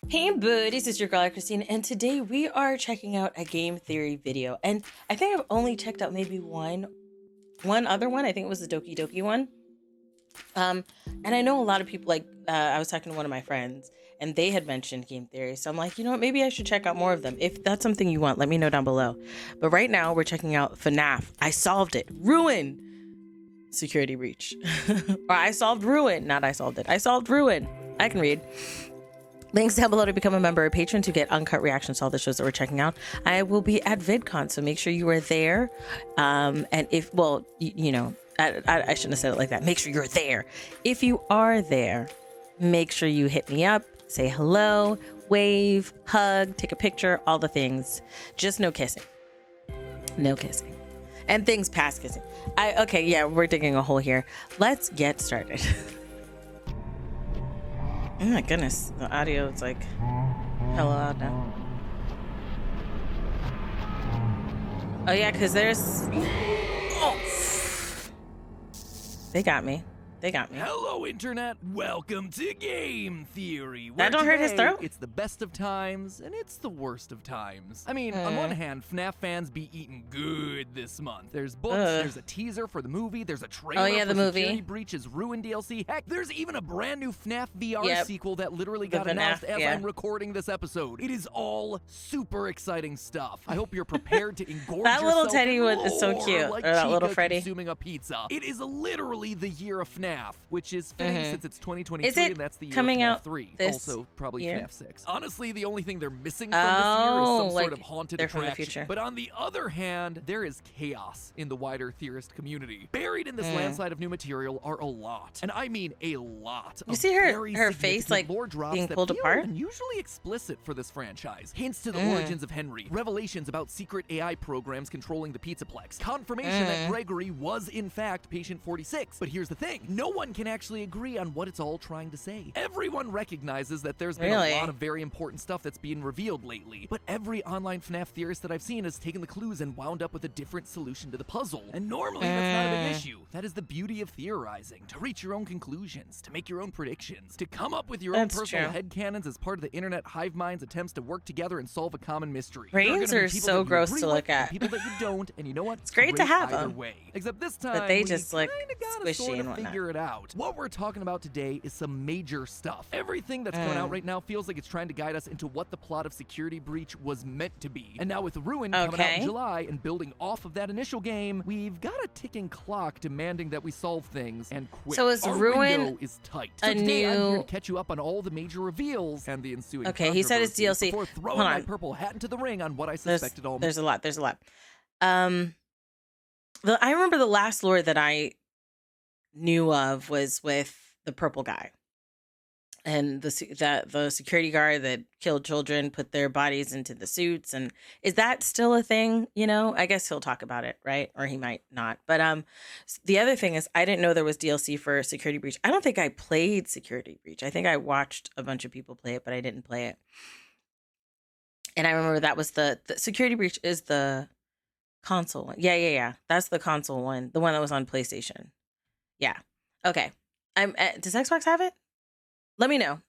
Hey buddies, it's your girl AyChristene, and today we are checking out a game theory video. And I think I've only checked out maybe one other one. I think it was the Doki Doki one. And I know a lot of people I was talking to one of my friends and they had mentioned game theory. So I'm like, you know what, maybe I should check out more of them. If that's something you want, let me know down below. But right now we're checking out FNAF. I solved it. Ruin. Security breach. Or I solved Ruin. Not I solved it. I solved Ruin. I can read. Links down below to become a member or patron to get uncut reactions to all the shows that we're checking out. I will be at VidCon, so make sure you are there. And if, well, you know, I shouldn't have said it like that. Make sure you're there. If you are there, make sure you hit me up, say hello, wave, hug, take a picture, all the things. Just no kissing. No kissing. And things past kissing. Okay, yeah, we're digging a hole here. Let's get started. Oh my goodness, the audio is like hella loud now. Oh yeah, because there's... Oh. They got me. They got me. Hello, Internet. Welcome to Game Theory. That don't hurt his throat? It's the best of times, and it's the worst of times. I mean, on one hand, FNAF fans be eating good this month. There's books, there's a teaser for the movie, there's a trailer for Security Breach's Ruin DLC. Heck, there's even a brand new FNAF VR sequel that literally got announced as I'm recording this episode. It is all super exciting stuff. I hope you're prepared to engorge that little yourself Teddy is so cute. Like or that little Chica Freddy. consuming a pizza. It is literally the year of FNAF. Which is fitting since it's 2023 is it and that's the year coming of FNAF out 3. This also, probably year? FNAF 6. Honestly, the only thing they're missing from this year is some sort of haunted they're from the attraction. future. But on the other hand, there is chaos in the wider theorist community. Buried in this landslide of new material are a lot. And I mean a lot. You see her face like being pulled apart? Usually explicit for this franchise. Hints to the origins of Henry. Revelations about secret AI programs controlling the Pizzaplex. Confirmation that Gregory was in fact Patient 46. But here's the thing. No one can actually agree on what it's all trying to say. Everyone recognizes that there's been a lot of very important stuff that's being revealed lately, but every online FNAF theorist that I've seen has taken the clues and wound up with a different solution to the puzzle. And normally that's not a big issue. That is the beauty of theorizing, to reach your own conclusions, to make your own predictions, to come up with your own personal headcanons as part of the internet hive mind's attempts to work together and solve a common mystery. Brains are so gross to look at. People that you don't, and you know what? It's great to have either them. way. Except this time, but they just look gotta squishy and whatnot. Figure it out. What we're talking about today is some major stuff. Everything that's coming out right now feels like it's trying to guide us into what the plot of Security Breach was meant to be. And now with Ruin coming out in July and building off of that initial game, we've got a ticking clock demanding that we solve things and quick. So is Our Ruin window is tight. So today I'm here to catch you up on all the major reveals and the ensuing he said it's DLC. before throwing my purple hat into the ring on what I suspected all. There's a lot. I remember the last lore that I knew of was with the purple guy and the security guard that killed children, put their bodies into the suits. And is that still a thing? You know, I guess he'll talk about it, right? Or he might not. But the other thing is, I didn't know there was DLC for Security Breach. I don't think I played Security Breach. I think I watched a bunch of people play it, but I didn't play it. And I remember that was the Security Breach is the console one. Yeah. That's the console one, the one that was on PlayStation. Yeah. Okay. Does Xbox have it? Let me know.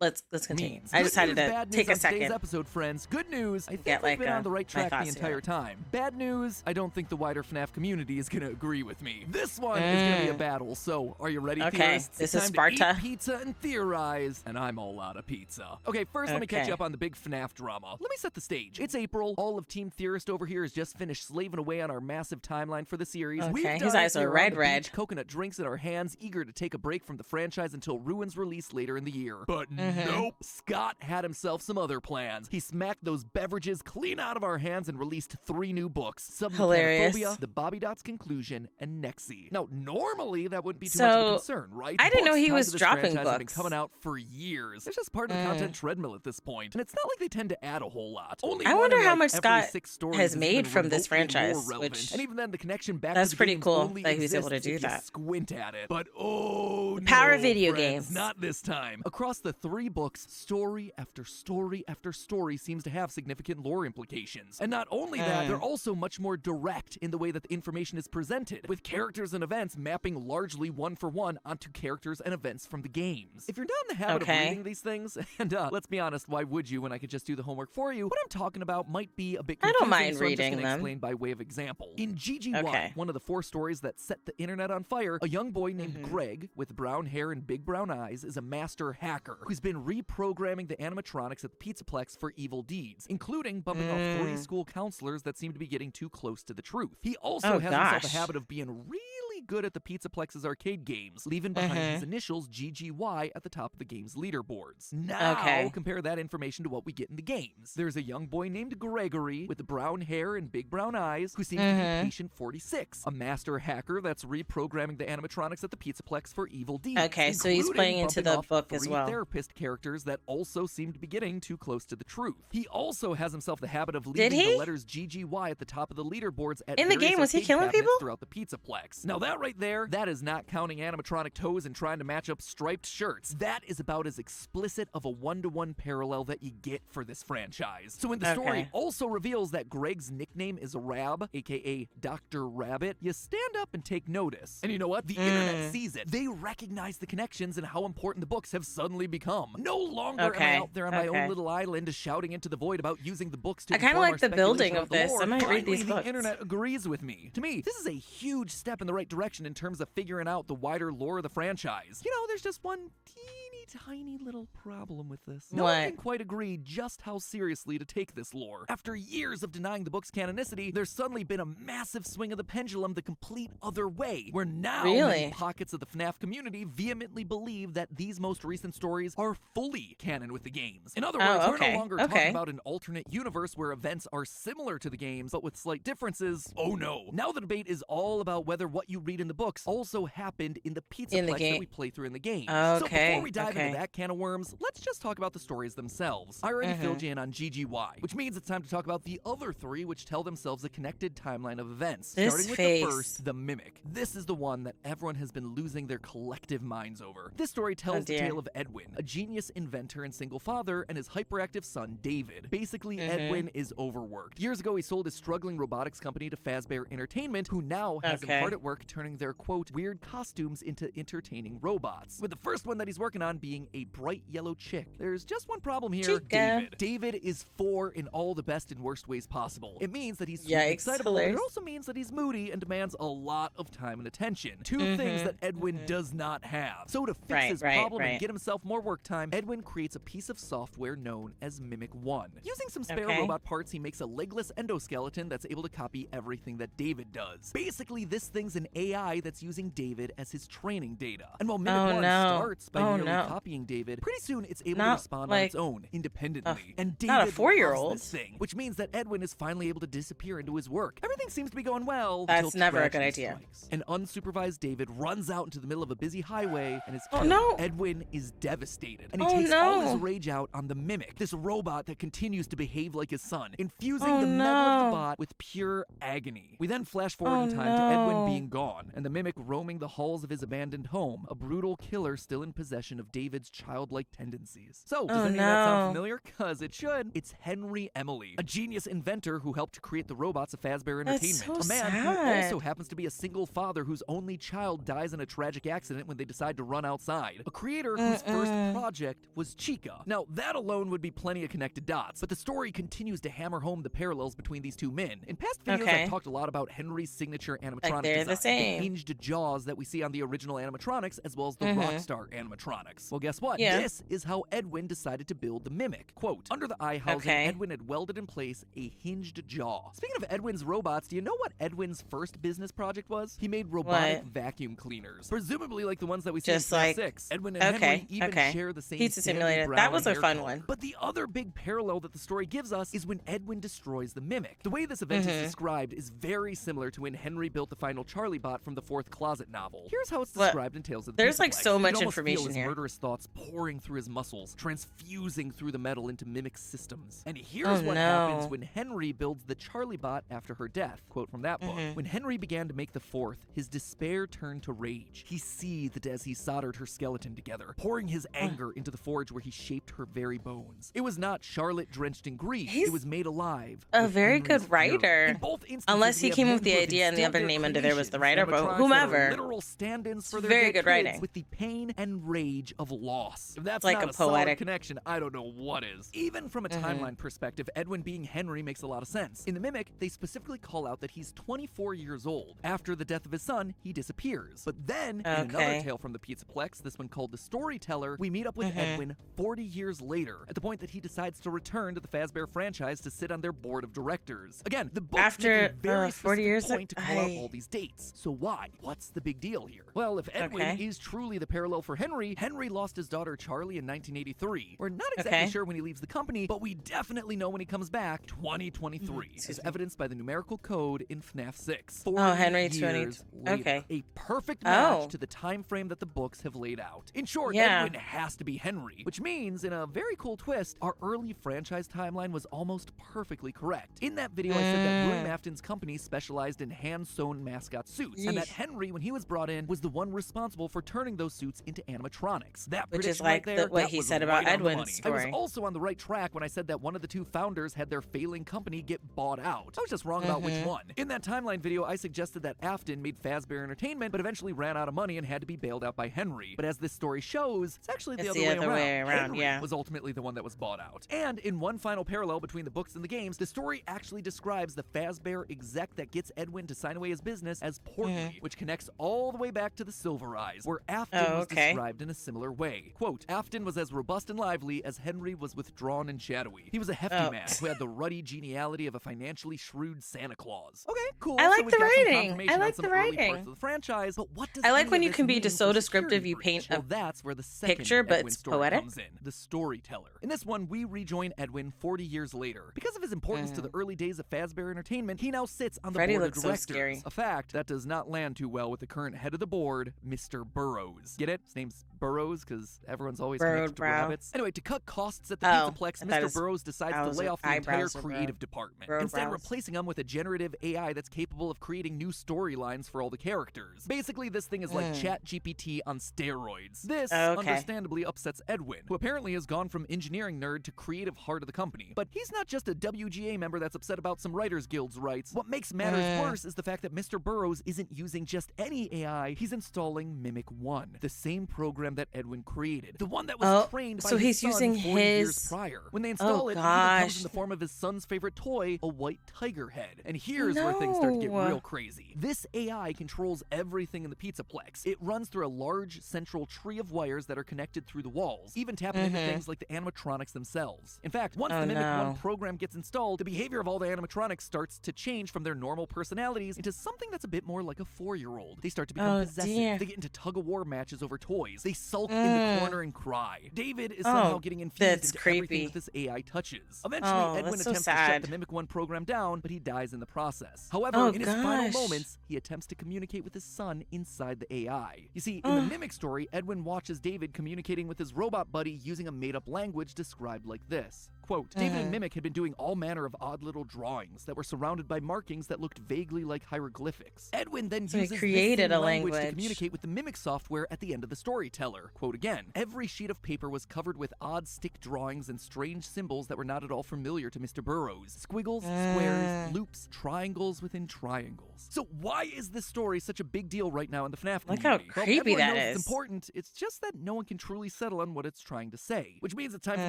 Let's continue. I decided to take a second. Today's episode, friends. Good news. I think we've been on the right track the entire time. Bad news. I don't think the wider FNAF community is going to agree with me. This one is going to be a battle. So, are you ready, theorists? This it's is time Sparta. To eat pizza and theorize, and I'm all out of pizza. Okay, first let me catch you up on the big FNAF drama. Let me set the stage. It's April. All of Team Theorist over here has just finished slaving away on our massive timeline for the series. Okay, his eyes are red. Coconut drinks in our hands, eager to take a break from the franchise until Ruin's release later in the year. But nope. Scott had himself some other plans. He smacked those beverages clean out of our hands and released 3 new books. Submechanophobia, The Bobby Dots Conclusion, and Nexi. Now, normally that wouldn't be too much of a concern, right? I didn't know he was Books dropping have been books. coming out for years. It's just part of the content treadmill at this point. And it's not like they tend to add a whole lot. Only I wonder how much every Scott 6 stories has is made even from this remotely more franchise, relevant. And even then, the connection back that's to the pretty games cool only that he was able to exists do if you that. squint at it. But oh, Power no, video friends, games. not this time. Across the 3 3 books, story after story after story seems to have significant lore implications. And not only that, they're also much more direct in the way that the information is presented, with characters and events mapping largely one for one onto characters and events from the games. If you're not in the habit of reading these things, and let's be honest, why would you when I could just do the homework for you? What I'm talking about might be a bit confusing, I don't mind so I'm just reading gonna them. explain by way of example. In GG1, one of the 4 stories that set the internet on fire, a young boy named Greg, with brown hair and big brown eyes, is a master hacker who's been reprogramming the animatronics at the Pizzaplex for evil deeds, including bumping off 3 school counselors that seem to be getting too close to the truth. He also has himself a habit of being really good at the Pizzaplex's arcade games, leaving behind his initials GGY at the top of the game's leaderboards. Now, compare that information to what we get in the games. There's a young boy named Gregory with brown hair and big brown eyes who seems to be Patient 46, a master hacker that's reprogramming the animatronics at the Pizzaplex for evil deeds. Okay, so he's playing into the book as well. Therapist characters that also seem to be getting too close to the truth. He also has himself the habit of leaving the letters GGY at the top of the leaderboards at in the game. Was he killing people throughout the Pizzaplex? Now that right there, that is not counting animatronic toes and trying to match up striped shirts. That is about as explicit of a one-to-one parallel that you get for this franchise. So when the story also reveals that Greg's nickname is Rab, aka Dr. Rabbit, you stand up and take notice. And you know what? The internet sees it. They recognize the connections and how important the books have suddenly become. No longer am I out there on my own little island shouting into the void about using the books to I kind of like the building of this. Lore. I might read these books. The internet agrees with me. To me, this is a huge step in the right direction in terms of figuring out the wider lore of the franchise. You know, there's just one teeny tiny little problem with this. No one can quite agree just how seriously to take this lore. After years of denying the book's canonicity, there's suddenly been a massive swing of the pendulum the complete other way, where now many pockets of the FNAF community vehemently believe that these most recent stories are fully canon with the games. In other words, we're no longer talking about an alternate universe where events are similar to the games, but with slight differences. Oh no. Now the debate is all about whether what you read in the books also happened in the Pizzaplex that we play through in the game. So before we dive into that can of worms, let's just talk about the stories themselves. I already filled you in on GGY, which means it's time to talk about the other 3, which tell themselves a connected timeline of events. Starting with the first, the Mimic. This is the one that everyone has been losing their collective minds over. This story tells the tale of Edwin, a genius inventor and single father, and his hyperactive son, David. Basically, Edwin is overworked. Years ago, he sold his struggling robotics company to Fazbear Entertainment, who now has him hard at work turning their, quote, weird costumes into entertaining robots. With the first one that he's working on being a bright yellow chick. There's just one problem here, David. David is 4 in all the best and worst ways possible. It means that he's excitable, but it also means that he's moody and demands a lot of time and attention. 2 things that Edwin does not have. So to fix his problem and get himself more work time, Edwin creates a piece of software known as Mimic 1. Using some spare robot parts, he makes a legless endoskeleton that's able to copy everything that David does. Basically, this thing's an AI that's using David as his training data. And while Mimic 1 starts by merely copying David, pretty soon it's able to respond on its own, independently. And David not a 4-year-old. loves this thing, which means that Edwin is finally able to disappear into his work. Everything seems to be going well. That's never a good idea. An unsupervised David runs out into the middle of a busy highway and is killed. Edwin is devastated, and he takes all his rage out on the Mimic, this robot that continues to behave like his son, infusing the metal of the bot with pure agony. We then flash forward in time to Edwin being gone, and the Mimic roaming the halls of his abandoned home, a brutal killer still in possession of David's childlike tendencies. So, does any of that sound familiar? Cause it should. It's Henry Emily, a genius inventor who helped create the robots of Fazbear Entertainment. A man who also happens to be a single father whose only child dies in a tragic accident when they decide to run outside. A creator whose first project was Chica. Now, that alone would be plenty of connected dots, but the story continues to hammer home the parallels between these 2 men. In past videos, I've talked a lot about Henry's signature animatronic design, the hinged jaws that we see on the original animatronics, as well as the Rockstar animatronics. Well, guess what? This is how Edwin decided to build the Mimic. Quote, under the eye housing, Edwin had welded in place a hinged jaw. Speaking of Edwin's robots, do you know what Edwin's first business project was? He made robotic vacuum cleaners, presumably like the ones that we see in FNAF 6. Edwin and Henry even share the same Pizza Simulator. That was a fun one. But the other big parallel that the story gives us is when Edwin destroys the Mimic. The way this event is described is very similar to when Henry built the final Charlie bot plot from the fourth Closet novel. Here's how it's What? described in Tales of the There's like Pizza so Plex. much You can almost information feel his here. murderous thoughts pouring through his muscles, transfusing through the metal into mimic systems. And here's what happens when Henry builds the Charlie bot after her death. Quote from that book. When Henry began to make the fourth, his despair turned to rage. He seethed as he soldered her skeleton together, pouring his anger into the forge where he shaped her very bones. It was not Charlotte drenched in grief. It was made alive. A with very Henry's good writer. In both instances, Unless he we have came up men with the who have idea and the instilled other their name under there was the creations, writer, but animatronics whomever. that are literal stand-ins for It's their very dead good kids writing. with the pain and rage of loss. If that's Like not a a solid poetic connection, I don't know what is. Even from a timeline perspective, Edwin being Henry makes a lot of sense. In the Mimic, they specifically call out that he's 24 years old. After the death of his son, he disappears. But then, in another tale from the Pizzaplex, this one called The Storyteller, we meet up with Edwin 40 years later, at the point that he decides to return to the Fazbear franchise to sit on their board of directors. Again, the book After, make a very 40 years, point to call out all these dates. So why? What's the big deal here? Well, if Edwin is truly the parallel for Henry, Henry lost his daughter Charlie in 1983. We're not exactly sure when he leaves the company, but we definitely know when he comes back, 2023, as evidenced by the numerical code in FNAF 6. Henry 20. Years later. Okay. A perfect match to the time frame that the books have laid out. In short, Edwin has to be Henry, which means, in a very cool twist, our early franchise timeline was almost perfectly correct. In that video, I said that William Afton's company specialized in hand-sewn mascot suits, and that Henry, when he was brought in, was the one responsible for turning those suits into animatronics. That Which is prediction like right there, what that he was said right about on the Edwin's money. story. I was also on the right track when I said that one of the two founders had their failing company get bought out. I was just wrong about which one. In that timeline video, I suggested that Afton made Fazbear Entertainment, but eventually ran out of money and had to be bailed out by Henry. But as this story shows, it's actually the other way around. Henry was ultimately the one that was bought out. And in one final parallel between the books and the games, the story actually describes the Fazbear exec that gets Edwin to sign away his business as Portly, which connects all the way back to the Silver Eyes, where Afton was described in a similar way. Quote, Afton was as robust and lively as Henry was withdrawn and shadowy. He was a hefty man who had the ruddy geniality of a financially shrewd Santa Claus. Okay, cool. I like so the we've got some writing. confirmation I like on some the early writing. parts of the franchise, but what does I like any when of you this can be mean just for so security descriptive you breach? paint Well, a that's where the second picture, but Edwin it's story poetic. comes in, the storyteller. In this one, we rejoin Edwin 40 years later. Because of his importance to the early days of Fazbear Entertainment, he now sits on the Freddy board of looks so directors. scary. A fact that does not land too well with the current head of the board, Mr. Burrows. Get it? His name's Burrows because everyone's always connected to rabbits. Anyway, to cut costs at the Pizzaplex, Mr. Burrows decides to lay off the entire creative department, instead replacing them with a generative AI that's capable of creating new storylines for all the characters. Basically, this thing is like ChatGPT on steroids. This, understandably, upsets Edwin, who apparently has gone from engineering nerd to creative heart of the company. But he's not just a WGA member that's upset about some Writers Guild's rights. What makes matters worse is the fact that Mr. Burrows isn't using just any AI, he's installing Mimic 1, the same program that Edwin created. The one that was trained by his son 40 years prior. When they install it, it even comes in the form of his son's favorite toy, a white tiger head. And here's where things start to get real crazy. This AI controls everything in the Pizzaplex. It runs through a large central tree of wires that are connected through the walls, even tapping into things like the animatronics themselves. In fact, once the Mimic 1 program gets installed, the behavior of all the animatronics starts to change from their normal personalities into something that's a bit more like a 4-year-old. They start to become possessive. They get into tug-of-war matches over toys. They sulk in the corner and cry. David is somehow getting infused into everything that this AI touches. Eventually, Edwin attempts to shut the Mimic 1 program down, but he dies in the process. However, in his final moments, he attempts to communicate with his son inside the AI. You see, in the Mimic story, Edwin watches David communicating with his robot buddy using a made-up language described like this. Quote, David and Mimic had been doing all manner of odd little drawings that were surrounded by markings that looked vaguely like hieroglyphics. Edwin then uses this same language to communicate with the Mimic software at the end of the storyteller. Quote again, every sheet of paper was covered with odd stick drawings and strange symbols that were not at all familiar to Mr. Burrows. Squiggles, squares, loops, triangles within triangles. So why is this story such a big deal right now in the FNAF community? Look how creepy that is. It's important. It's just that no one can truly settle on what it's trying to say, which means it's time for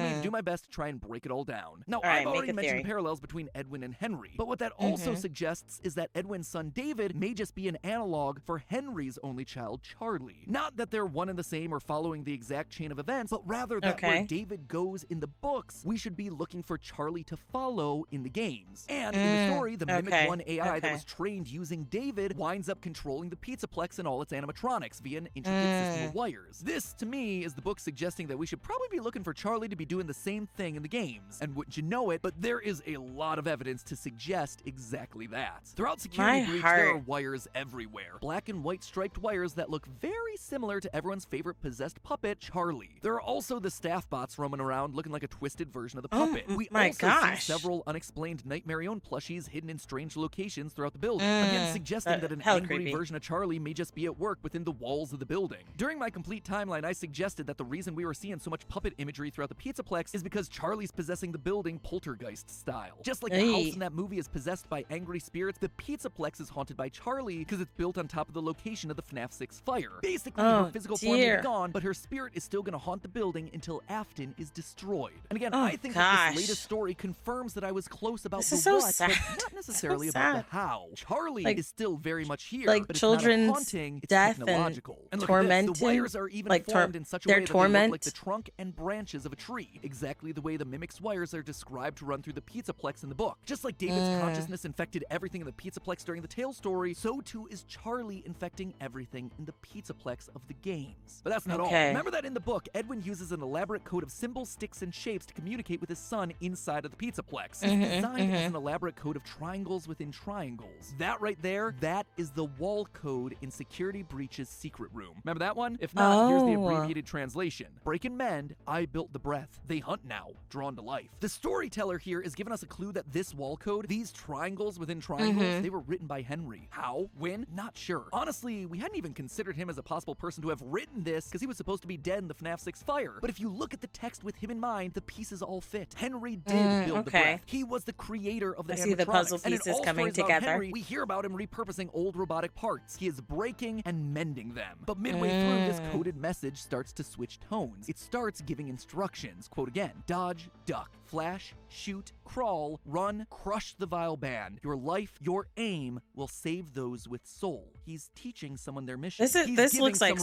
me to do my best to try and break it all down. Now, I've already mentioned parallels between Edwin and Henry, but what that also suggests is that Edwin's son David may just be an analog for Henry's only child, Charlie. Not that they're one and the same or following the exact chain of events, but rather that where David goes in the books, we should be looking for Charlie to follow in the games. And in the story, the Mimic 1 AI that was trained using David winds up controlling the Pizzaplex and all its animatronics via an intricate system of wires. This, to me, is the book suggesting that we should probably be looking for Charlie to be doing the same thing in the games. games. And wouldn't you know it, but there is a lot of evidence to suggest exactly that. Throughout Security Breach, there are wires everywhere. Black and white striped wires that look very similar to everyone's favorite possessed puppet, Charlie. There are also the staff bots roaming around looking like a twisted version of the puppet. We also see several unexplained Nightmare-own plushies hidden in strange locations throughout the building, again suggesting that an angry version of Charlie may just be at work within the walls of the building. During my complete timeline, I suggested that the reason we were seeing so much puppet imagery throughout the Pizzaplex is because Charlie's possessing the building poltergeist style. Just like the house in that movie is possessed by angry spirits, the Pizzaplex is haunted by Charlie because it's built on top of the location of the FNAF 6 fire. Basically, her physical form may be gone, but her spirit is still going to haunt the building until Afton is destroyed. And again, I think that this latest story confirms that I was close about the what, but not necessarily about the how. Charlie is still very much here, but it's children's not a haunting, it's death technological. and look tormenting, at this. The wires are even formed in such a way that they look like the trunk and branches of a tree, exactly the way the Mimic's wires are described to run through the Pizzaplex in the book. Just like David's consciousness infected everything in the Pizzaplex during the Tales story, so too is Charlie infecting everything in the Pizzaplex of the games. But that's not all. Remember that in the book, Edwin uses an elaborate code of symbols, sticks, and shapes to communicate with his son inside of the Pizzaplex. It's designed as an elaborate code of triangles within triangles. That right there, that is the wall code in Security Breach's secret room. Remember that one? If not, here's the abbreviated translation. Break and mend, I built the breath. They hunt now, drawn to life. The storyteller here is giving us a clue that this wall code, these triangles within triangles, they were written by Henry. How? When? Not sure. Honestly, we hadn't even considered him as a possible person to have written this because he was supposed to be dead in the FNAF 6 fire. But if you look at the text with him in mind, the pieces all fit. Henry did build the breath. He was the creator of the animatronics. See the puzzle pieces coming together. Henry, we hear about him repurposing old robotic parts. He is breaking and mending them. But midway through, this coded message starts to switch tones. It starts giving instructions. Quote again, dodge, duck, flash, shoot, crawl, run, crush the vile band. Your life, your aim will save those with soul. He's teaching someone their mission. This looks like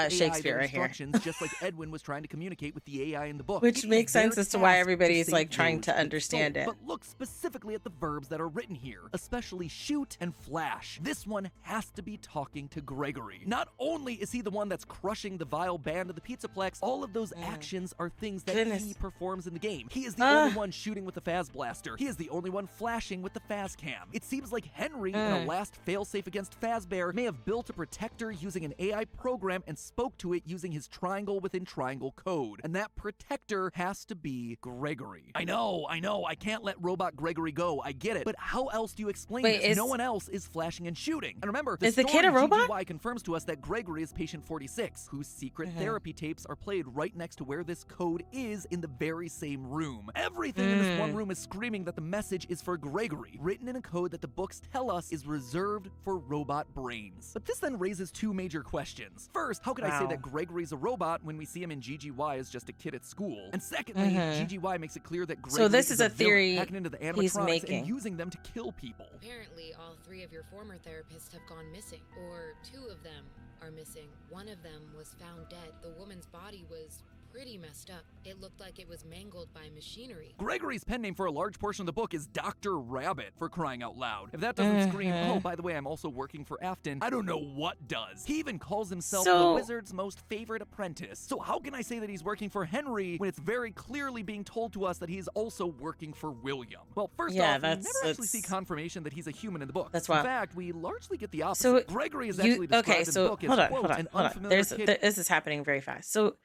Shakespeare right here. Just like Edwin was trying to communicate with the AI in the book. Which makes sense as to why everybody's like trying to understand it. But look specifically at the verbs that are written here, especially shoot and flash. This one has to be talking to Gregory. Not only is he the one that's crushing the vile band of the Pizzaplex, all of those actions are things that he performs in the game. He is the only one shooting with the Faz Blaster. He is the only one flashing with the Faz Cam. It seems like Henry, in a last failsafe against Fazbear, may have built a protector using an AI program and spoke to it using his triangle within triangle code. And that protector has to be Gregory. I know, I can't let Robot Gregory go. I get it. But how else do you explain this? No one else is flashing and shooting. And remember, the kid a robot? GGY confirms to us that Gregory is patient 46, whose secret therapy tapes are played right next to where this code is in the very same room. Everything in this one room is screaming that the message is for Gregory, written in a code that the books tell us is reserved for robot brains. But this then raises two major questions. First, how could I say that Gregory's a robot when we see him in GGY as just a kid at school? And secondly, GGY makes it clear that Gregory is a theory hacking into the animatronics and using them to kill people. Apparently, all three of your former therapists have gone missing, or two of them are missing. One of them was found dead. The woman's body was pretty messed up. It looked like it was mangled by machinery. Gregory's pen name for a large portion of the book is Dr. Rabbit, for crying out loud. If that doesn't scream, oh, by the way, I'm also working for Afton, I don't know what does. He even calls himself the wizard's most favorite apprentice. So how can I say that he's working for Henry when it's very clearly being told to us that he's also working for William? Well, first off, we never actually see confirmation that he's a human in the book. That's in fact, we largely get the opposite. Gregory is actually described in the book as, quote, an unfamiliar kid. This is happening very fast. So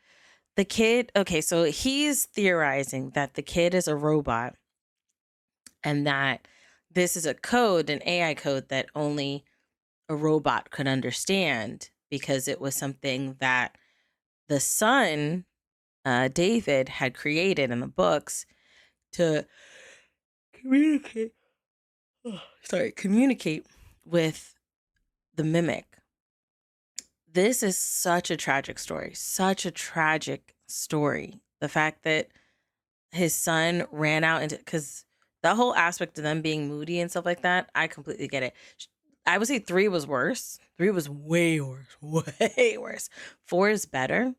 the kid, so he's theorizing that the kid is a robot and that this is a code, an AI code that only a robot could understand because it was something that the son, David, had created in the books to communicate with the mimic. This is such a tragic story, The fact that his son ran out into, because the whole aspect of them being moody and stuff like that, I completely get it. I would say 3 was worse. 3 was way worse. 4 is better.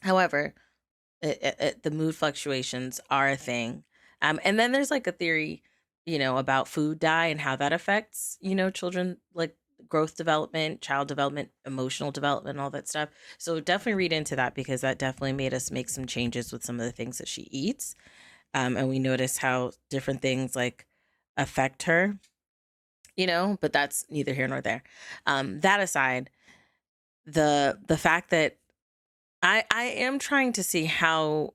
However, the mood fluctuations are a thing. And then there's like a theory, about food dye and how that affects, children, like growth development, child development, emotional development, all that stuff. So definitely read into that because that definitely made us make some changes with some of the things that she eats. and we notice how different things like affect her, but that's neither here nor there. That aside, the fact that I am trying to see how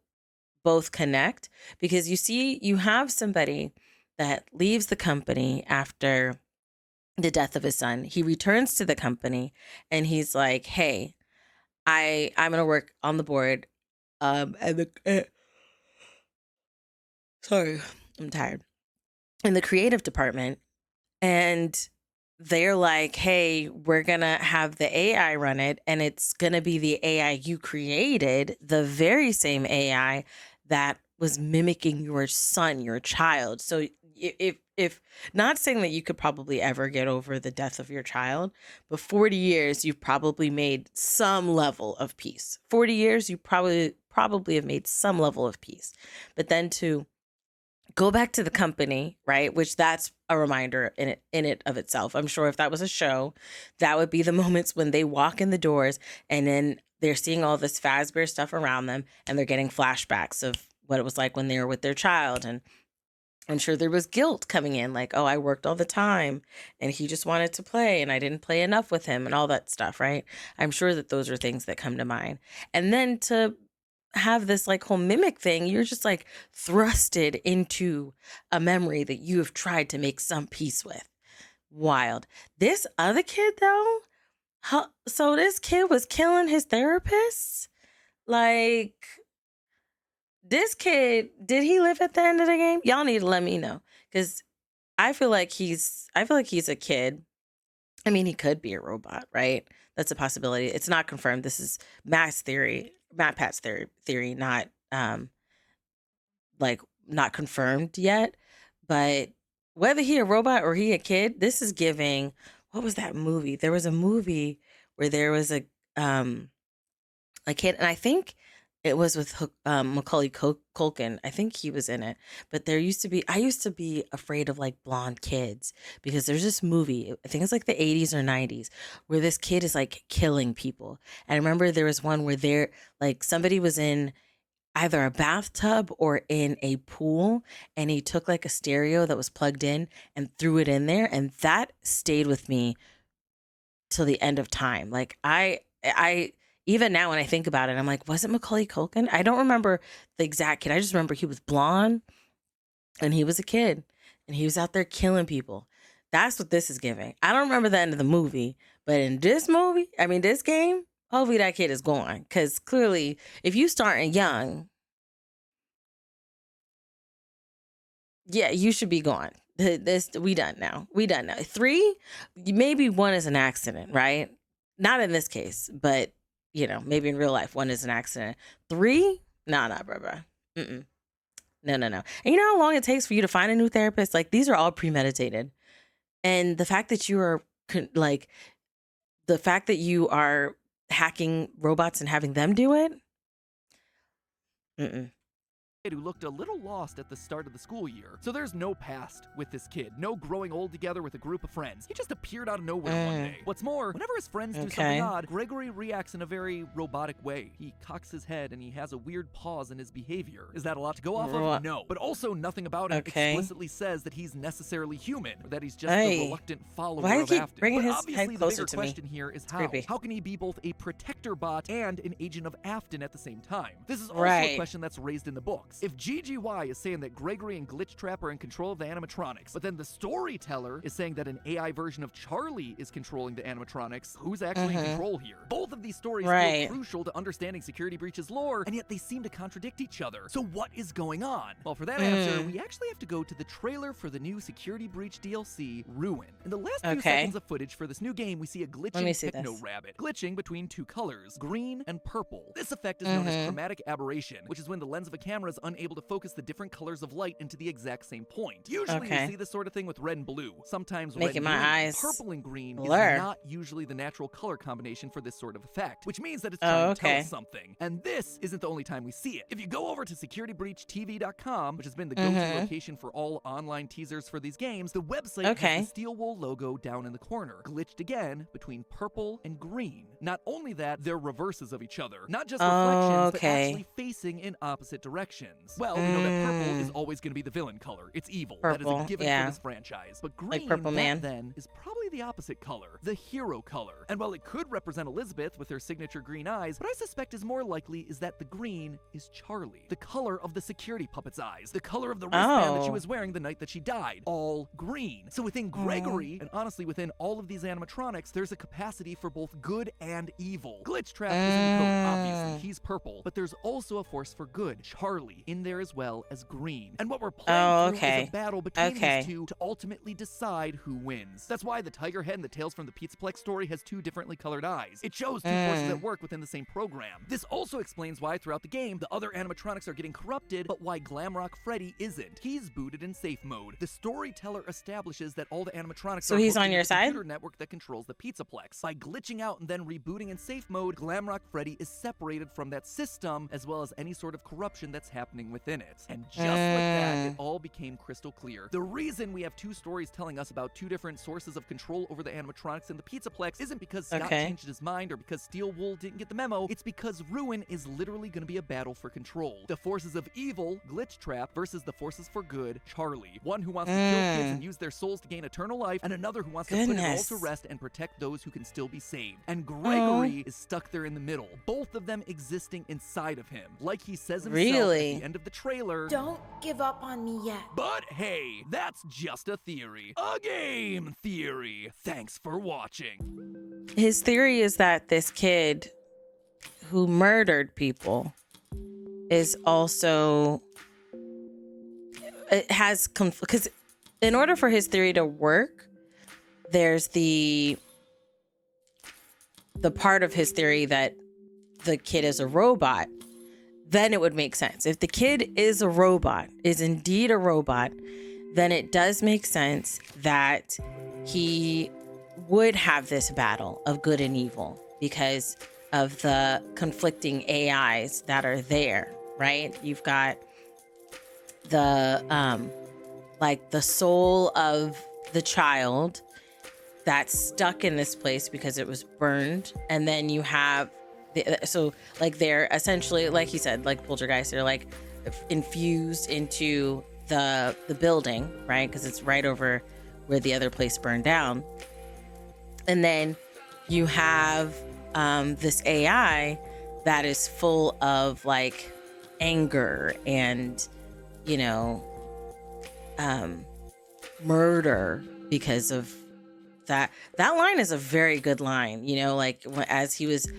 both connect, because you have somebody that leaves the company after the death of his son. He returns to the company and he's like, "Hey, I'm gonna work on the board." And sorry, I'm tired. In the creative department, and they're like, "Hey, we're gonna have the AI run it, and it's gonna be the AI you created, the very same AI that was mimicking your son, your child." So if not saying that you could probably ever get over the death of your child, but 40 years you've probably made some level of peace. 40 years you probably have made some level of peace. But then to go back to the company, right? Which that's a reminder in it of itself. I'm sure if that was a show, that would be the moments when they walk in the doors and then they're seeing all this Fazbear stuff around them and they're getting flashbacks of what it was like when they were with their child. And I'm sure there was guilt coming in, like, "Oh, I worked all the time and he just wanted to play and I didn't play enough with him," and all that stuff, right? I'm sure that those are things that come to mind. And then to have this like whole mimic thing, you're just like thrusted into a memory that you have tried to make some peace with. Wild. This other kid though, so this kid was killing his therapist? Like, this kid, did he live at the end of the game? Y'all need to let me know, because I feel like he's a kid. I mean, he could be a robot, right? That's a possibility. It's not confirmed. This is Matt Pat's theory, not like not confirmed yet. But whether he a robot or he a kid, this is giving. What was that movie? There was a movie where there was a kid, and I think it was with Macaulay Culkin. I think he was in it. But I used to be afraid of like blonde kids, because there's this movie, I think it's like the 80s or 90s, where this kid is like killing people. And I remember there was one where somebody was in either a bathtub or in a pool, and he took like a stereo that was plugged in and threw it in there. And that stayed with me till the end of time. Like I even now when I think about it, I'm like, was it Macaulay Culkin? I don't remember the exact kid. I just remember he was blonde and he was a kid and he was out there killing people. That's what this is giving. I don't remember the end of the movie, but in this movie, this game, hopefully that kid is gone. Because clearly, if you starting young, yeah, you should be gone. We done now. 3, maybe 1 is an accident, right? Not in this case, but maybe in real life, 1 is an accident. 3, nah, bro. No. And you know how long it takes for you to find a new therapist? Like, these are all premeditated. And the fact that you are hacking robots and having them do it. Who looked a little lost at the start of the school year. So there's no past with this kid, no growing old together with a group of friends. He just appeared out of nowhere one day. What's more, whenever his friends do something odd, Gregory reacts in a very robotic way. He cocks his head and he has a weird pause in his behavior. Is that a lot to go off of? No. But also nothing about him explicitly says that he's necessarily human, or that he's just a reluctant follower of Afton. Bringing but his obviously the bigger question here is how. Creepy. How can he be both a protector bot and an agent of Afton at the same time? This is also a question that's raised in the books. If GGY is saying that Gregory and Glitchtrap are in control of the animatronics, but then the storyteller is saying that an AI version of Charlie is controlling the animatronics, who's actually in control here? Both of these stories feel crucial to understanding Security Breach's lore, and yet they seem to contradict each other. So what is going on? Well, for that answer, we actually have to go to the trailer for the new Security Breach DLC, Ruin. In the last few seconds of footage for this new game, we see a glitching techno-rabbit, glitching between 2 colors, green and purple. This effect is known as chromatic aberration, which is when the lens of a camera is unable to focus the different colors of light into the exact same point. Usually you see this sort of thing with red and blue. Sometimes red and green. Purple and green is not usually the natural color combination for this sort of effect, which means that it's trying to tell us something. And this isn't the only time we see it. If you go over to securitybreachtv.com, which has been the go-to location for all online teasers for these games, the website has the Steel Wool logo down in the corner, glitched again between purple and green. Not only that, they're reverses of each other. Not just reflections, but actually facing in opposite directions. wins? Well, we know that purple is always going to be the villain color. It's evil. That is Purple, a given yeah. for this franchise. But green, Like Purple that Man. then, is probably the opposite color, the hero color. And while it could represent Elizabeth with her signature green eyes, what I suspect is more likely is that the green is Charlie, the color of the security puppet's eyes, the color of the wristband that she was wearing the night that she died, all green. So within Gregory, and honestly within all of these animatronics, there's a capacity for both good and evil. Glitch Trap is in the code, obviously, he's purple, but there's also a force for good, Charlie, in there as well as green. And what we're playing through is a battle between these two to ultimately decide who wins. That's why the tiger head and the Tales from the Pizzaplex story has two differently colored eyes. It shows two forces at work within the same program. This also explains why throughout the game, the other animatronics are getting corrupted, but why Glamrock Freddy isn't. He's booted in safe mode. The storyteller establishes that all the animatronics So are he's hooked on into your the side? computer network that controls the Pizzaplex. By glitching out and then rebooting in safe mode, Glamrock Freddy is separated from that system, as well as any sort of corruption that's happening within it. And just like that, it all became crystal clear. The reason we have two stories telling us about two different sources of control over the animatronics in the Pizzaplex isn't because Scott changed his mind or because Steel Wool didn't get the memo. It's because Ruin is literally going to be a battle for control. The forces of evil, Glitch Trap, versus the forces for good, Charlie. One who wants to kill kids and use their souls to gain eternal life, and another who wants to put it all to rest and protect those who can still be saved. And Gregory is stuck there in the middle, both of them existing inside of him. Like he says himself at the end of the trailer, "Don't give up on me yet." But hey, that's just a theory. A game theory. Thanks for watching. His theory is that this kid who murdered people is also, it has conflict, because in order for his theory to work, there's the part of his theory that the kid is a robot. Then it would make sense. If the kid is a robot, is indeed a robot, then it does make sense that he would have this battle of good and evil because of the conflicting AIs that are there, right? You've got the like the soul of the child that's stuck in this place because it was burned, and then you have so like they're essentially, like he said, like poltergeists, they're like infused into the building, right? Because it's right over where the other place burned down. And then you have this AI that is full of like anger and, you know, murder because of that. That line is a very good line, you know, like as he was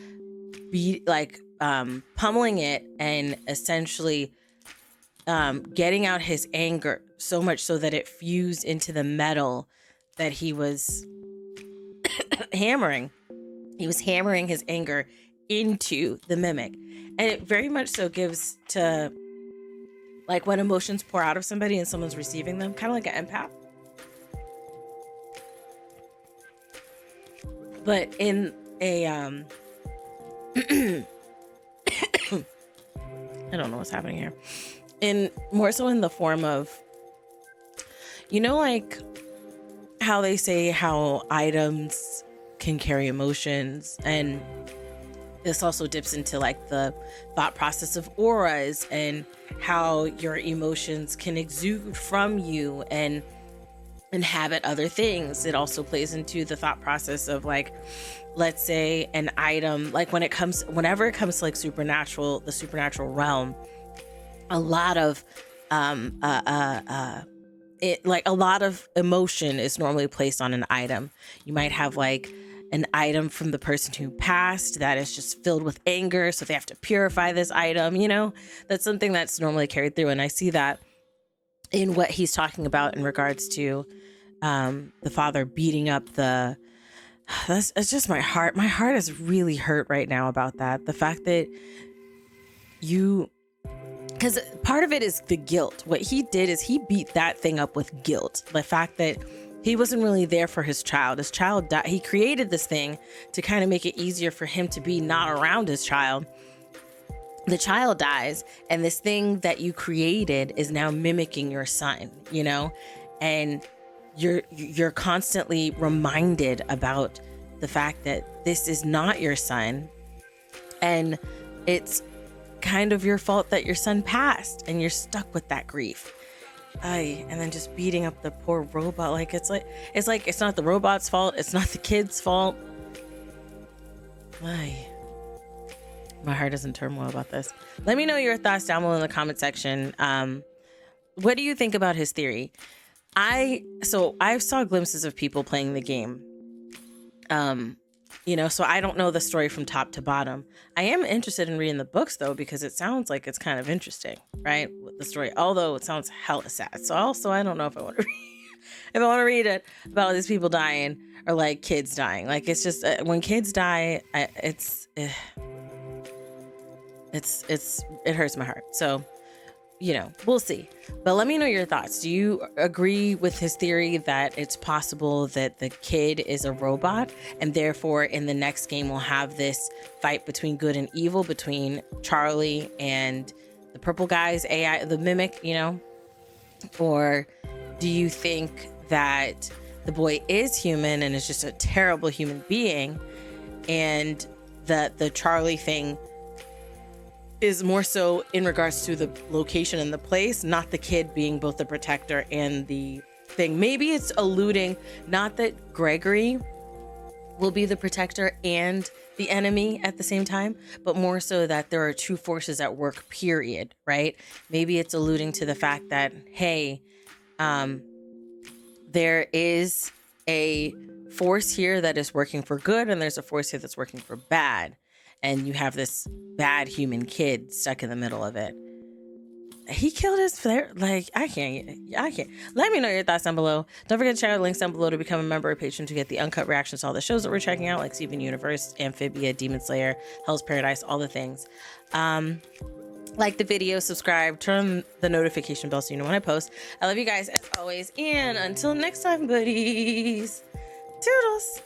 pummeling it and essentially getting out his anger so much so that it fused into the metal that he was hammering. He was hammering his anger into the mimic. And it very much so gives to like when emotions pour out of somebody and someone's receiving them, kind of like an empath. But in a I don't know what's happening here. In more so in the form of, you know, like how they say how items can carry emotions, and this also dips into like the thought process of auras and how your emotions can exude from you and inhabit other things. It also plays into the thought process of like, let's say an item, like whenever it comes to like the supernatural realm, a lot of a lot of emotion is normally placed on an item. You might have like an item from the person who passed that is just filled with anger, so they have to purify this item, you know? That's something that's normally carried through, and I see that in what he's talking about in regards to the father beating up it's just my heart is really hurt right now about that. The fact that because part of it is the guilt. What he did is he beat that thing up with guilt. The fact that he wasn't really there for his child. His child died. He created this thing to kind of make it easier for him to be not around his child. The child dies, and this thing that you created is now mimicking your son, you know? And you're constantly reminded about the fact that this is not your son. And it's kind of your fault that your son passed and you're stuck with that grief. And then just beating up the poor robot. Like it's not the robot's fault. It's not the kid's fault. My heart is in turmoil about this. Let me know your thoughts down below in the comment section. What do you think about his theory? I saw glimpses of people playing the game. So I don't know the story from top to bottom. I am interested in reading the books though, because it sounds like it's kind of interesting, right? With the story, although it sounds hella sad. So also, I don't know if I want to read it about all these people dying or like kids dying. Like it's just when kids die, it hurts my heart. So, we'll see. But let me know your thoughts. Do you agree with his theory that it's possible that the kid is a robot and therefore in the next game we'll have this fight between good and evil, between Charlie and the purple guy's AI, the mimic, Or do you think that the boy is human and is just a terrible human being, and that the Charlie thing is more so in regards to the location and the place, not the kid being both the protector and the thing? Maybe it's alluding not that Gregory will be the protector and the enemy at the same time, but more so that there are two forces at work, period, right? Maybe it's alluding to the fact that, hey, there is a force here that is working for good and there's a force here that's working for bad. And you have this bad human kid stuck in the middle of it. He killed his flare. Like, I can't. Let me know your thoughts down below. Don't forget to check out the links down below to become a member or patron to get the uncut reactions to all the shows that we're checking out, like Steven Universe, Amphibia, Demon Slayer, Hell's Paradise, all the things. Like the video, subscribe, turn the notification bell so you know when I post. I love you guys as always. And until next time, buddies. Toodles.